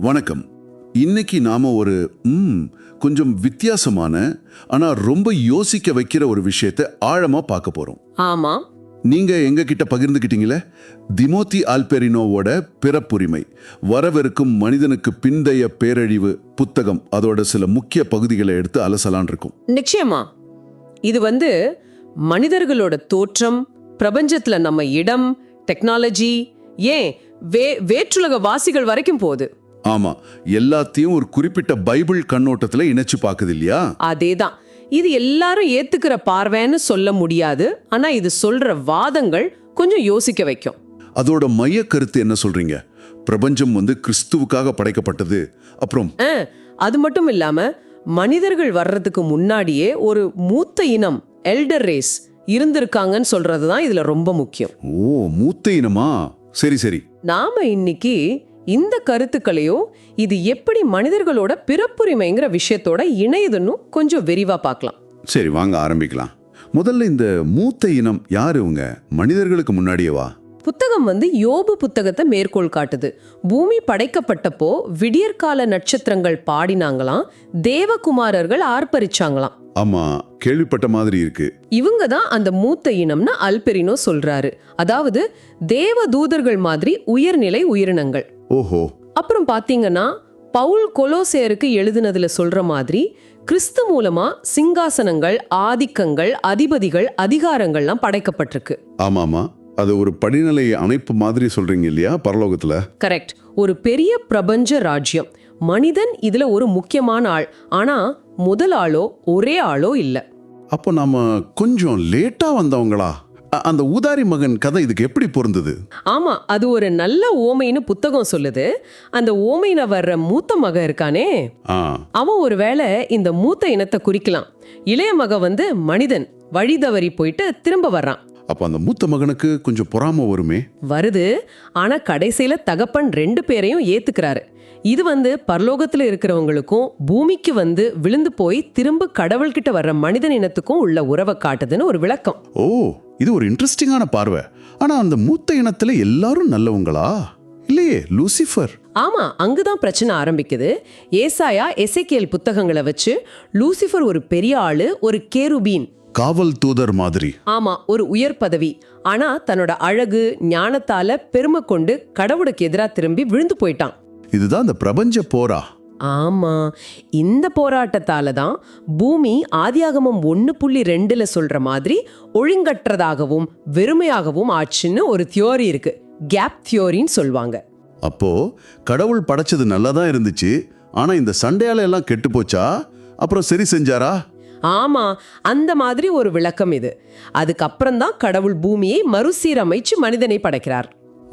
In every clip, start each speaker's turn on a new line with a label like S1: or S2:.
S1: வணக்கம். இன்னைக்கு நாம ஒரு கொஞ்சம் வித்தியாசமான ஆனா ரொம்ப யோசிக்க வைக்கிற ஒரு விஷயத்தை ஆழமா பார்க்க போறோம்.
S2: ஆமா,
S1: நீங்க எங்க கிட்ட பகிர்ந்துக்கிட்டீங்களே, திமோத்தி ஆல்பெரினோவோட பிறப்புரிமை, வரவிருக்கும் மனிதனுக்கு பிந்தைய பேரழிவு புத்தகம், அதோட சில முக்கிய பகுதிகளை எடுத்து அலசலான் இருக்கும்.
S2: நிச்சயமா. இது மனிதர்களோட தோற்றம், பிரபஞ்சத்துல நம்ம இடம், டெக்னாலஜி, ஏன் வேற்றுலக வாசிகள் வரைக்கும் போகுது.
S1: ஆமா, எல்லாத்தையும் ஒரு குறிப்பிட்ட பைபிள் கண்ணோட்டத்துல இணைச்சு பாக்குது இல்லையா?
S2: அதேதான். இது எல்லாரும் ஏத்துக்கிற பார்வைன்னு சொல்ல முடியாது. ஆனா இது சொல்ற வாதங்கள் கொஞ்சம் யோசிக்க வைக்கும்.
S1: அதோட மைய கருத்து என்ன சொல்றீங்க? பிரபஞ்சம் கிறிஸ்துவுக்காக படைக்கப்பட்டது. அப்புறம்
S2: அது மட்டும் இல்லாம மனிதர்கள் வர்றதுக்கு முன்னாடியே ஒரு மூத்த இனம், எல்டர் ரேஸ் இருந்திருக்காங்கன்னு சொல்றதுதான் இதுல ரொம்ப முக்கியம்.
S1: ஓ, மூத்த இனமா? சரி சரி.
S2: நாம இன்னைக்கு இந்த கருத்துக்களையும் இது எப்படி மனிதர்களோட பிறப்புரிமைங்கிற விஷயத்தோட இணையுதுன்னு கொஞ்சம் விரிவா பார்க்கலாம்.
S1: சரி, வாங்க ஆரம்பிக்கலாம். முதல்ல இந்த மூத்த இனம் யாரு? இவங்க மனிதர்களுக்கு முன்னாடியேவா?
S2: புத்தகம் யோபு புத்தகத்தை மேற்கோள் காட்டுது. பூமி படைக்கப்பட்டப்போ விடியற்கால நட்சத்திரங்கள் பாடினாங்களாம், தேவகுமாரர்கள் ஆர்ப்பரிச்சாங்களாம்.
S1: ஆமா, கேள்விப்பட்ட மாதிரி இருக்கு.
S2: இவங்க தான் அந்த மூத்த இனம்னு அல்பெரினோ சொல்றாரு. அதாவது தேவ தூதர்கள் மாதிரி உயர்நிலை உயிரினங்கள்.
S1: ஓஹோ.
S2: அப்புறம் பாத்தீங்கன்னா பவுல் கொலோசேருக்கு எழுதினதுல சொல்ற மாதிரி கிறிஸ்து மூலமா சிங்காசனங்கள், ஆதிக்கங்கள், அதிபதிகள், அதிகாரங்கள்லாம் படைக்கப்பட்டிருக்கு.
S1: ஆமாமா, அது ஒரு படிநிலை அமைப்பு மாதிரி சொல்றீங்க இல்லையா பரலோகத்துல?
S2: கரெக்ட். ஒரு பெரிய பிரபஞ்ச ராஜ்யம். மனிதன் இதுல ஒரு முக்கியமான ஆள். ஆனா முதல் ஆளோ ஒரே ஆளோ இல்ல.
S1: அப்போ நாம கொஞ்சம் லேட்டா வந்தவங்களா? அந்த ஊதாரி மகன் கதை இதுக்கு எப்படி பொருந்தது?
S2: ஆமா, அது ஒரு நல்ல ஓமைன்னு புத்தகம் சொல்லுது. அந்த ஓமையில வர்ற மூத்த மகன் இருக்கானே, அவன் ஒருவேளை இந்த மூத்த இனத்தை குறிக்கலாம். இளைய மகன் மனிதன் வழி தவறி போயிட்டு திரும்ப வர்றான்.
S1: அப்ப அந்த மூத்த மகனுக்கு கொஞ்சம் பொறாம
S2: வருது. ஆனா கடைசியில தகப்பன் 2 பேரையும் ஏத்துக்கிறாரு. இது பரலோகத்துல இருக்கிறவங்களுக்கும் பூமிக்கு விழுந்து போய் திரும்ப கடவுள்கிட்ட வர்ற மனிதன் இனத்துக்கும் உள்ள உறவை காட்டுதுன்னு ஒரு விளக்கம்.
S1: ஓ, இது ஒரு இன்ட்ரெஸ்டிங்கான பார்வை. ஆனா அந்த மூத்த இனத்துல எல்லாரும் நல்லவங்களா? இல்லையே, லூசிஃபர்.
S2: ஆமா, அங்குதான் பிரச்சனை ஆரம்பிக்குது. ஏசாயா, எசேக்கியேல் புத்தகங்களை வச்சு லூசிஃபர் ஒரு பெரிய ஆளு, ஒரு கேருபீன்,
S1: காவல் தூதர் மாதிரி.
S2: ஆமா, ஒரு உயர் பதவி. ஆனா தன்னோட அழகு ஞானத்தால பெருமை கொண்டு கடவுளுக்கு எதிரா திரும்பி விழுந்து போயிட்டான்.
S1: இதுதான் இந்த பிரபஞ்ச போரா?
S2: ஆமா, இந்த போராட்டத்தால தான் பூமி ஆதியாகமம் 1:2 சொல்ற மாதிரி ஒழுங்கற்றதாகவும் வெறுமையாகவும் ஆச்சுன்னு ஒரு தியோரி இருக்கு. கேப் தியோரின்னு சொல்வாங்க.
S1: அப்போ கடவுள் படைச்சது நல்லாதான் இருந்துச்சு, ஆனா இந்த சண்டையால எல்லாம் கெட்டு போச்சா? அப்புறம் சரி செஞ்சாரா?
S2: ஆமா, அந்த மாதிரி ஒரு விளக்கம் இது. அதுக்கப்புறம் தான் கடவுள் பூமியை மறுசீரமைச்சு மனிதனை படைக்கிறார்.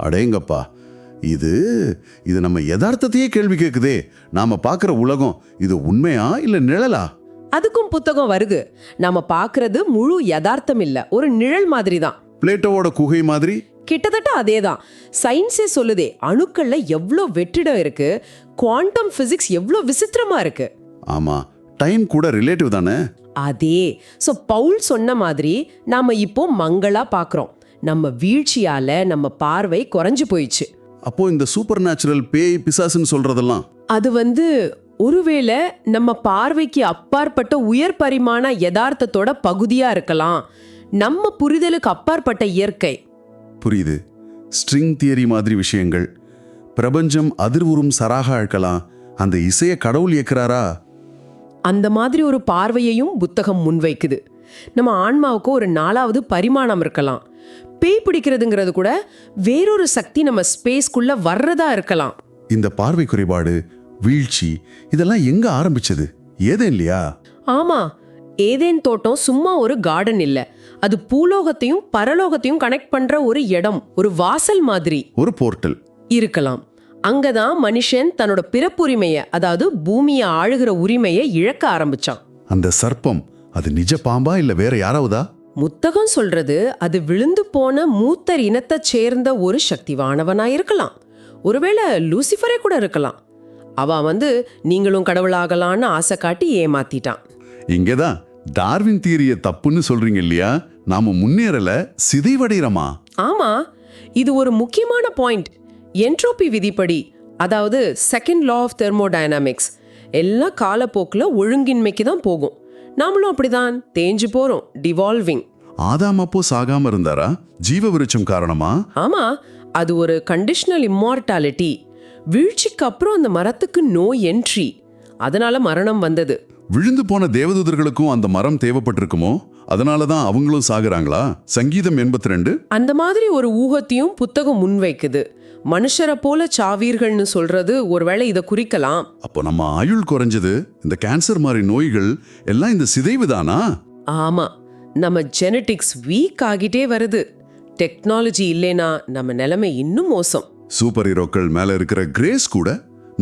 S1: அடேங்கப்பா, இது நம்ம யதார்த்தத்தையே கேள்வி கேக்குதே. நாம பாக்குற உலகம் இது உண்மையா இல்ல நிழலா?
S2: அதுக்கும் புத்தகம் வருது. நாம பாக்குறது முழு யதார்த்தம் இல்ல, ஒரு நிழல் மாதிரி தான்.
S1: பிளேட்டோவோட குகை மாதிரி?
S2: கிட்டத்தட்ட அதேதான். சயின்ஸே சொல்லுதே, அணுக்கள்ல எவ்வளோ வெற்றிடம் இருக்கு, குவாண்டம் பிசிக்ஸ் எவ்வளோ விசித்திரமா இருக்கு.
S1: ஆமா, டைம் கூட ரிலேட்டிவ் தானே.
S2: அதே. சோ பவுல் சொன்ன மாதிரி நாம இப்போ மங்களா பாக்குறோம். நம்ம வீழ்ச்சியால நம்ம பார்வை குறைஞ்சு போயிடுச்சு.
S1: அப்போ இந்த சூப்பர் நேச்சுரல் பேய் பிசாசுன்னு சொல்றதெல்லாம்
S2: அது ஒருவேளை நம்ம பார்வைக்கு அப்பாற்பட்ட உயர் பரிமாண யதார்த்தத்தோட பகுதியா இருக்கலாம். நம்ம புரிதலுக்கு அப்பாற்பட்ட இயற்கை.
S1: புரியுது. ஸ்ட்ரிங் தியரி மாதிரி விஷயங்கள். பிரபஞ்சம் அதிர்வுறும் சராக அழுக்கலாம். அந்த இசையை கடவுள் இயக்குறாரா?
S2: அந்த மாதிரி ஒரு பார்வையையும் புத்தகம் முன்வைக்குது. நம்ம ஆன்மாவுக்கு ஒரு 4வது பரிமாணம் இருக்கலாம். பேய் பிடிக்கிறதுங்கிறது கூட வேறொரு சக்தி நம்ம ஸ்பேஸ்க்குள்ள வர்றதா இருக்கலாம்.
S1: இந்த பார்வை குறைபாடு, வீழ்ச்சி இதெல்லாம் எங்க ஆரம்பிச்சது? ஏதேன் இல்லையா?
S2: ஆமா, ஏதேன் தோட்டம் சும்மா ஒரு கார்டன் இல்ல. அது பூலோகத்தையும் பரலோகத்தையும் கனெக்ட் பண்ற ஒரு இடம், ஒரு வாசல் மாதிரி,
S1: ஒரு போர்ட்டல்
S2: இருக்கலாம். அங்கதான் மனுஷன் தன்னோட பிறப்புரிமையை, அதாவது பூமியை ஆளுகிற உரிமையை இழக்க ஆரம்பிச்சான்.
S1: அந்த சர்ப்பம் அது நிஜ பாம்பா இல்ல வேற யாராவதா?
S2: முத்தகம் சொல்றது அது விழுந்து போன மூத்தர் இனத்தை சேர்ந்த ஒரு சக்திவானவனா இருக்கலாம். ஒருவேளை லூசிஃபரே கூட இருக்கலாம். அவன் நீங்களும் கடவுளாகலான்னு ஆசை காட்டி ஏமாத்திட்டான்.
S1: இங்கதான் டார்வின் தியரிய தப்புன்னு சொல்றீங்க இல்லையா? நாம முன்னேறல, சிதைவடைறோமா?
S2: ஆமா, இது ஒரு முக்கியமான பாயிண்ட். என்ட்ரோபி விதிப்படி அதாவது செகண்ட் லா ஆஃப் தெர்மோடைனாமிக்ஸ். எல்லாம் காலப்போக்கில் ஒழுங்கின்மைக்கு தான் போகும். நாமளும் அப்படிதான் தேஞ்சு போறோம், டிவால்விங்.
S1: ஆதாம் அப்போ சாகாம இருந்தாரா? ஜீவ விருட்சம் காரணமா?
S2: ஆமா, அது ஒரு கண்டிஷனல் இம்மார்டாலிட்டி. வீழ்ச்சிக்கு அப்புறம் அந்த மரத்துக்கு நோ என்ட்ரி, அதனால மரணம் வந்தது.
S1: விழுந்து போன தேவதூதர்களுக்கும் அந்த மரம் தேவைப்பட்டிருக்குமோ? அதனாலதான் அவங்களும் சாகுறாங்களா? சங்கீதம் 82
S2: அந்த மாதிரி ஒரு ஊகத்தையும் புத்தகம் முன்வைக்குது. மனுஷரை போல சாவீர்கள்னு சொல்றது ஒருவேளை இதை குறிக்கலாம்.
S1: அப்போ நம்ம ஆயுள் குறைஞ்சது, இந்த கேன்சர் மாதிரி நோய்கள் எல்லாம் இந்த சிதைவு தானா?
S2: ஆமா, நம்ம ஜெனட்டிக்ஸ் வீக் ஆகிட்டே வருது. டெக்னாலஜி இல்லைனா நம்ம நிலைமை இன்னும் மோசம்.
S1: சூப்பர் ஹீரோக்கள் மேல இருக்கிற கிரேஸ் கூட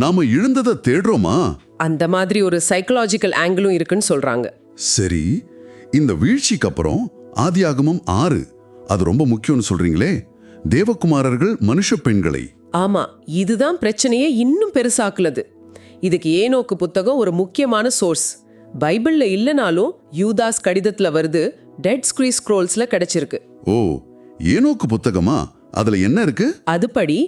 S1: நாம இழந்ததை தேடுறோமா?
S2: அந்த மாதிரி ஒரு சைக்கலாஜிக்கல் ஆங்கிளும் இருக்குன்னு சொல்றாங்க.
S1: சரி, இந்த வீழ்ச்சிக்கு அப்புறம் ஆதியாகமம் 6 அது ரொம்ப முக்கியம்னு சொல்றீங்களே. தேவகுமாரர்கள் மனுஷ பெண்களை.
S2: ஆமா, இதுதான் பிரச்சனையே இன்னும் பெருசாக்குலது. இதுக்கு ஏனோக்கு புத்தகம் ஒரு முக்கியமான சோர்ஸ். பைபிள்ல இல்லனாலும் யூதாஸ் கடிதத்துல வருது, டெட் ஸ்க்ரோல்ஸ்ல கிடைச்சிருக்கு.
S1: ஓ, ஏனோக்கு புத்தகமா? அதுல என்ன இருக்கு?
S2: அதுபடி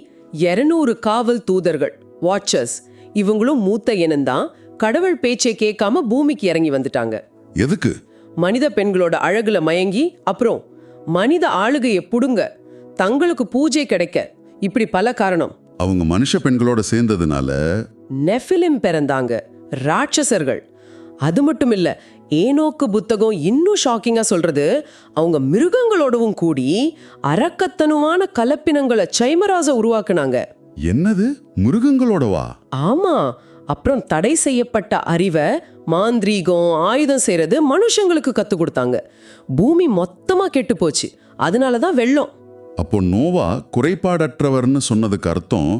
S2: 200 காவல் தூதர்கள், வாட்சர்ஸ், இவங்களும் மூத்த இனம்தான். கடவுள் பேச்சை கேட்காம பூமிக்கு இறங்கி வந்துட்டாங்க.
S1: எதுக்கு?
S2: மனித பெண்களோட அழகுல மயங்கி, அப்புறம் மனித ஆளுகையை புடுங்க, தங்களுக்கு பூஜை கிடைக்க, இப்படி பல காரணம்.
S1: அவங்க மனுஷ பெண்களோட சேர்ந்ததுனால
S2: நெஃபிலிம் பிறந்தாங்க, ராட்சசர்கள். அது மட்டும் இல்ல, ஏனோக்கு புத்தகம் இன்னும் ஷாக்கிங்கா சொல்றது, அவங்க மிருகங்களோடவும் கூடி அரக்கத்தனமான கலப்பினங்களை சைமராச உருவாக்குனாங்க.
S1: என்னது, மிருகங்களோடவா?
S2: ஆமா, அப்புறம் தடை செய்யப்பட்ட அறிவை, மாந்திரீகம், ஆயுதம் செய்யறது மனுஷங்களுக்கு கத்து கொடுத்தாங்க. பூமி மொத்தமா கெட்டு போச்சு. அதனாலதான் வெள்ளம்.
S1: அப்போ நோவா குறைபாடற்றவர்னு சொன்னதுக்கு அர்த்தம்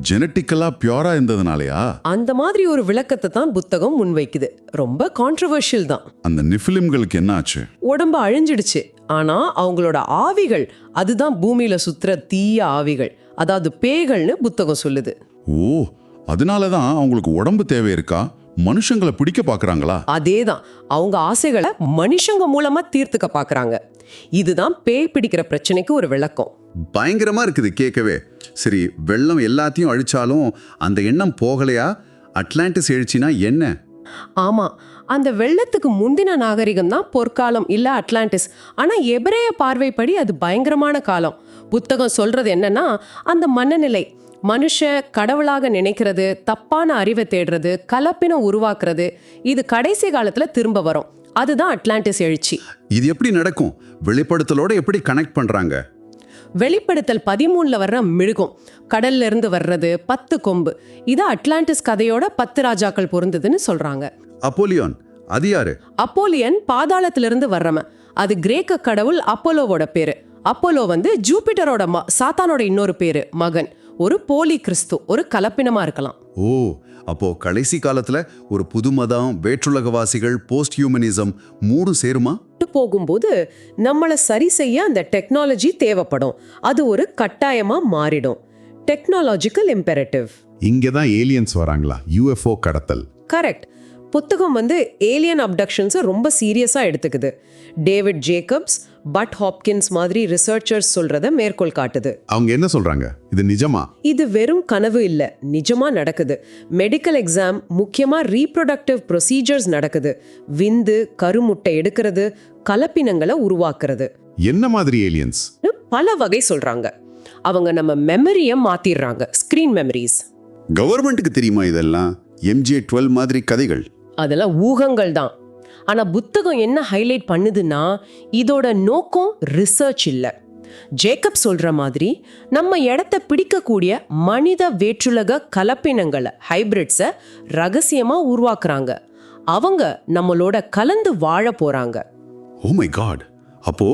S1: ஜெனட்டிக்கலா பியூரா இருந்ததுனாலயா?
S2: அந்த மாதிரி ஒரு விளக்கத்தை தான் புத்தகம் முன்வைக்குது. ரொம்ப கான்ட்ரவர்ஷியல் தான்.
S1: அந்த நிஃபிலிம்களுக்கு என்ன ஆச்சு?
S2: உடம்பு அழிஞ்சிடுச்சு. ஆனா அவங்களோட ஆவிகள், அதுதான் பூமியில சுத்துற தீய ஆவிகள், அதாவது பேய்கள்னு புத்தகம் சொல்லுது.
S1: ஓ, அதனாலதான் அவங்களுக்கு உடம்பு தேவை இருக்கா? மனுஷங்களை பிடிக்க பாக்குறாங்களா?
S2: அதேதான், அவங்க ஆசைகளை மனுஷங்க மூலமா தீர்த்துக்க பாக்குறாங்க. இதுதான் பேய் பிடிக்கிற பிரச்சனைக்கு ஒரு விளக்கம்.
S3: பயங்கரமா இருக்குது கேட்கவே. சரி, வெள்ளம் எல்லாத்தையும் அழிச்சாலும் அந்த எண்ணம் போகலையா? அட்லாண்டிஸ் எழுச்சினா என்ன?
S2: ஆமா, அந்த வெள்ளத்துக்கு முந்தின நாகரிகம் தான் பொற்காலம் இல்ல அட்லாண்டிஸ். ஆனா எபிரேய பார்வைப்படி அது பயங்கரமான காலம். புத்தகம் சொல்றது என்னன்னா, அந்த மனநிலை, மனுஷ கடவுளாக நினைக்கிறது, தப்பான அறிவை தேடுறது, கலப்பினம் உருவாக்குறது, இது கடைசி காலத்துல திரும்ப வரும். அதுதான் அட்லாண்டிஸ் எழுச்சி.
S3: இது எப்படி நடக்கும்? வெளிப்படுத்தலோட எப்படி கனெக்ட் பண்றாங்க?
S2: வெளிப்படுத்தல் 13 வர்ற மிருகம், கடல்ல இருந்து வர்றது, 10 கொம்பு, இது அட்லாண்டிஸ் கதையோட 10 ராஜாக்கள் பொருந்ததுன்னு சொல்றாங்க.
S3: அப்போலியோன் அது யாரு?
S2: அப்போலியன் பாதாளத்திலிருந்து வர்றவன். அது கிரேக்க கடவுள் அப்போலோவோட பேரு. அப்போலோ ஜூபிட்டரோட சாத்தானோட இன்னொரு பேரு, மகன். ஒரு போலி கிறிஸ்து, ஒரு கலப்பினமா இருக்கலாம்.
S3: ஓ, அப்போ கடைசி காலத்துல ஒரு புது மதம், வேற்றுலகவாசிகள், போஸ்ட் ஹியூமனிசம் மூடும் சேருமா?
S2: போகும்போது நம்மளை சரி செய்ய அந்த டெக்னாலஜி தேவைப்படும். அது ஒரு கட்டாயமா மாறிடும். டெக்னாலஜிக்கல் இம்பெரேட்டிவ்.
S4: இங்கதான் ஏலியன்ஸ் வராங்களா? யூஎஃப்ஓ கடத்தல்.
S2: கரெக்ட். புத்தகம் ஏலியன் அப்டக்ஷன்ஸை ரொம்ப சீரியஸா எடுத்துக்குது. டேவிட் ஜேக்கப்ஸ், பட் ஹாப்கின்ஸ் மாதிரி ரிசர்ச்சர்ஸ் சொல்றத மேற்கோள் காட்டுது.
S4: அவங்க என்ன சொல்றாங்க? இது நிஜமா?
S2: இது வெறும் கனவு இல்ல, நிஜமா நடக்குது. மெடிக்கல் எக்ஸாம், முக்கியமா ரீப்ரொடக்டிவ் ப்ரொசீஜர்ஸ் நடக்குது. விந்து, கருமுட்டை எடுக்கிறது, கலப்பினங்களை உருவாக்குறது.
S4: என்ன மாதிரி ஏலியன்ஸ்?
S2: பல வகை சொல்றாங்க. அவங்க நம்ம மெமரியை மாத்திடுறாங்க, ஸ்கிரீன் மெமரிஸ்.
S3: கவர்மெண்ட்டுக்கு தெரியுமா இதெல்லாம்? MJ12 மாதிரி கதைகள்
S2: அதெல்லாம் ஊகங்கள் தான். ஆனா புத்தகம் என்ன ஹைலைட் பண்ணுதுன்னா, இதோட நோக்கம் ரிசர்ச் இல்ல. ஜேக்கப் சொல்ற மாதிரி நம்ம இடத்தை பிடிக்கக்கூடிய மனித வேற்றுலக கலப்பினங்களை, ஹைபிரிட்ஸை ரகசியமா உருவாக்குறாங்க. அவங்க நம்மளோட கலந்து வாழ போறாங்க.
S3: ஓ மை காட், அப்போ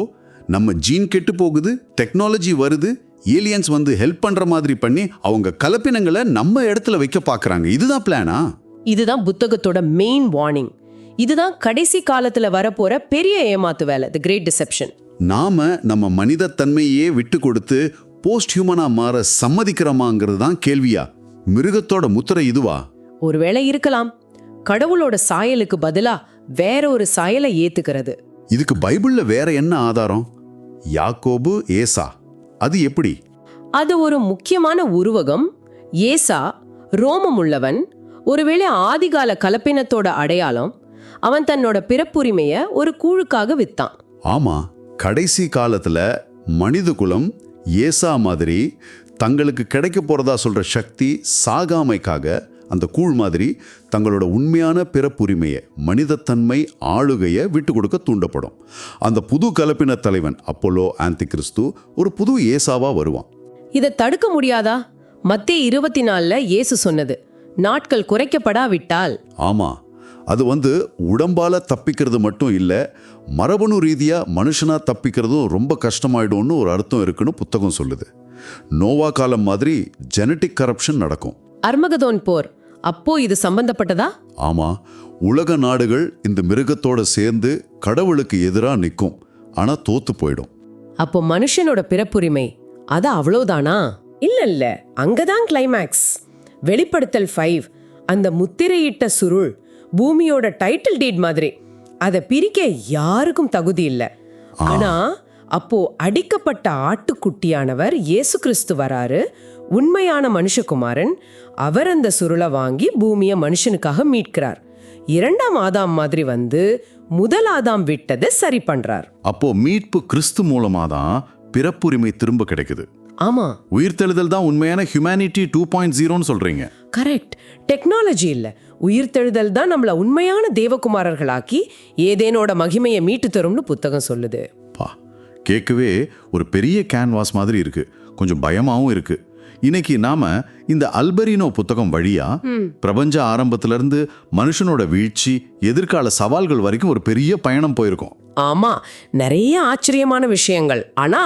S3: நம்ம ஜீன் கெட்டு போகுது, டெக்னாலஜி வருது, ஏலியன்ஸ் ஹெல்ப் பண்ற மாதிரி பண்ணி அவங்க கலப்பினங்களை நம்ம இடத்துல வைக்க பாக்குறாங்க. இதுதான் பிளானா?
S2: இதுதான் புத்தகத்தோட மெயின் வார்னிங். இதுதான் கடைசி காலத்துல வரப்போற பெரிய ஏமாத்து வேலை, தி கிரேட் டிசெப்ஷன்.
S3: நாம நம்ம மனித தன்மையே விட்டு கொடுத்து போஸ்ட் ஹியூமனா மாற சம்மதிக்கிறோமாங்கிறது தான் கேள்வியா? மிருகத்தோட முத்திரை இதுவா?
S2: ஒருவேளை இருக்கலாம். கடவுளோட சாயலுக்கு பதிலா வேற ஒரு சாயலை ஏத்துக்கிறது.
S3: இதுக்கு பைபிள்ல வேற என்ன ஆதாரம்? யாக்கோபு, ஏசா, அது எப்படி?
S2: அது ஒரு முக்கியமான உருவகம். ஏசா ரோமம் உள்ளவன், ஒருவேளை ஆதிகால கலப்பினத்தோட அடையாளம். அவன் தன்னோட பிறப்புரிமைய ஒரு கூழுக்காக வித்தான்.
S3: ஆமா, கடைசி காலத்துல மனித குலம் ஏசா மாதிரி தங்களுக்கு கிடைக்க போறதா சொல்ற சக்தி சாகாமைக்காக அந்த கூழ் மாதிரி தங்களோட உண்மையான பிறப்புரிமையை, மனிதத்தன்மை, ஆளுகையை விட்டு கொடுக்க தூண்டப்படும். அந்த புது கலப்பின தலைவன் அப்போலோ ஆந்தி கிறிஸ்து ஒரு புது ஏசாவா வருவான்.
S2: இதை தடுக்க முடியாதா? மத்தேயு 24 இயேசு சொன்னது, நாட்கள் குறைக்கப்படாவிட்டால்.
S3: ஆமா, அது உடம்பால தப்பிக்கிறது மட்டும் இல்ல, மரபணு ரீதியா மனுஷனா தப்பிக்கிறதும் ரொம்ப கஷ்டமாயிடும்னு ஒரு அர்த்தம் இருக்குன்னு புத்தகம் சொல்லுது. நோவா காலம் மாதிரி ஜெனட்டிக் கரப்ஷன் நடக்கும்.
S2: அர்மகதோன் போர் அப்போ இது சம்பந்தப்பட்டதா?
S3: ஆமா, உலக நாடுகள் இந்த மிருகத்தோட சேர்ந்து கடவுளுக்கு எதிரா நிற்கும், ஆனா தோத்து போயிடும்.
S2: அப்போ மனுஷனோட பிறப்புரிமை அது அவ்வளவுதானா? இல்ல, அங்கதான் கிளைமேக்ஸ். வெளிப்படுத்தல் 5 அந்த முத்திரையிட்ட சுருள் பூமியோட டைட்டில் டீட் மாதிரி. அதை பிரிக்க யாருக்கும் தகுதி இல்லை. ஆனா அப்போ அடிக்கப்பட்ட ஆட்டுக்குட்டியானவர் இயேசு கிறிஸ்து வராரு, உண்மையான மனுஷகுமாரன். அவர் அந்த சுருளை வாங்கி பூமியை மனுஷனுக்காக மீட்கிறார். 2ஆம் ஆதாம் மாதிரி வந்து முதல் ஆதாம் விட்டதை சரி பண்றார்.
S3: அப்போ மீட்பு கிறிஸ்து மூலமா தான் பிறப்புரிமை திரும்ப கிடைக்குது.
S2: ஆமா,
S3: உயிர்த்தெழுதல் தான் உண்மையான ஹியூமனிட்டி 2.0ன்னு சொல்றீங்க.
S2: கரெக்ட். டெக்னாலஜி இல்ல, உயிர்த்தெழுதல் தான் நம்மள உண்மையான தேவகுமாரர்களாக்கி ஏதேனோட மகிமையை மீட்டு தரும்னு புத்தகம் சொல்லுது.
S3: கேட்கவே ஒரு பெரிய கேன்வாஸ் மாதிரி இருக்கு, கொஞ்சம் பயமாவும் இருக்கு. இன்னைக்கு நாம இந்த அல்பெரினோ புத்தகம் வழியா பிரபஞ்ச ஆரம்பத்துல இருந்து மனுஷனோட வீழ்ச்சி, எதிர்கால சவால்கள் வரைக்கும் ஒரு பெரிய பயணம் போயிருக்கோம்.
S2: ஆமா, நிறைய ஆச்சரியமான விஷயங்கள். ஆனா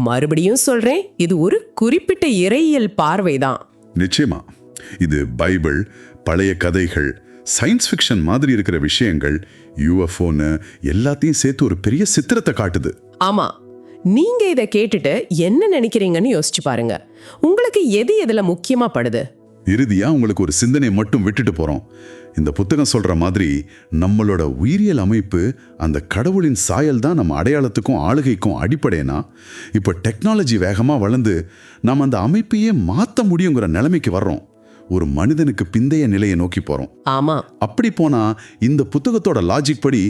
S2: மறுபடியும் சொல்றேன், இது ஒரு குறிப்பிட்ட இறையியல் பார்வைதான்.
S1: நிச்சயமா இது பைபிள், பழைய கதைகள், சயின்ஸ் ஃபிக்ஷன் மாதிரி இருக்கிற விஷயங்கள், யூஎஃப்ஓன்னு எல்லாத்தையும் சேர்த்து ஒரு பெரிய சித்திரத்தை காட்டுது.
S2: ஆமா, நீங்க இதை கேட்டுட்டு என்ன நினைக்கிறீங்கன்னு யோசிச்சு பாருங்க. உங்களுக்கு எது எதுல முக்கியமா படுது?
S1: இறுதியா உங்களுக்கு ஒரு சிந்தனை மட்டும் விட்டுட்டு போறோம். இந்த புத்தகம் சொல்ற மாதிரி நம்மளோட உயிரியல் அமைப்பு, அந்த கடவுளின் சாயல் தான் நம்ம அடையாளத்துக்கும் ஆளுகைக்கும் அடிப்படைனா, இப்போ டெக்னாலஜி வேகமா வளர்ந்து நாம் அந்த அமைப்பையே மாற்ற முடியுங்கிற நிலைமைக்கு வர்றோம். ஒரு மனிதனுக்கு பிந்தைய நிலையை நோக்கி போறோம்.
S2: ஆமா,
S1: அப்படி போனா இந்த புத்தகத்தோட லாஜிக் படி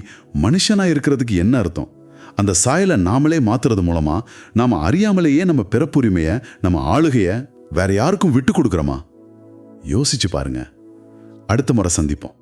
S1: மனுஷனா இருக்கிறதுக்கு என்ன அர்த்தம்? அந்த சாயலை நாமளே மாத்துறது மூலமா நாம அறியாமலேயே நம்ம பிறப்புரிமையை, நம்ம ஆளுகையை வேற யாருக்கும் விட்டு கொடுக்குறோமா? யோசிச்சு பாருங்க. அடுத்த முறை சந்திப்போம்.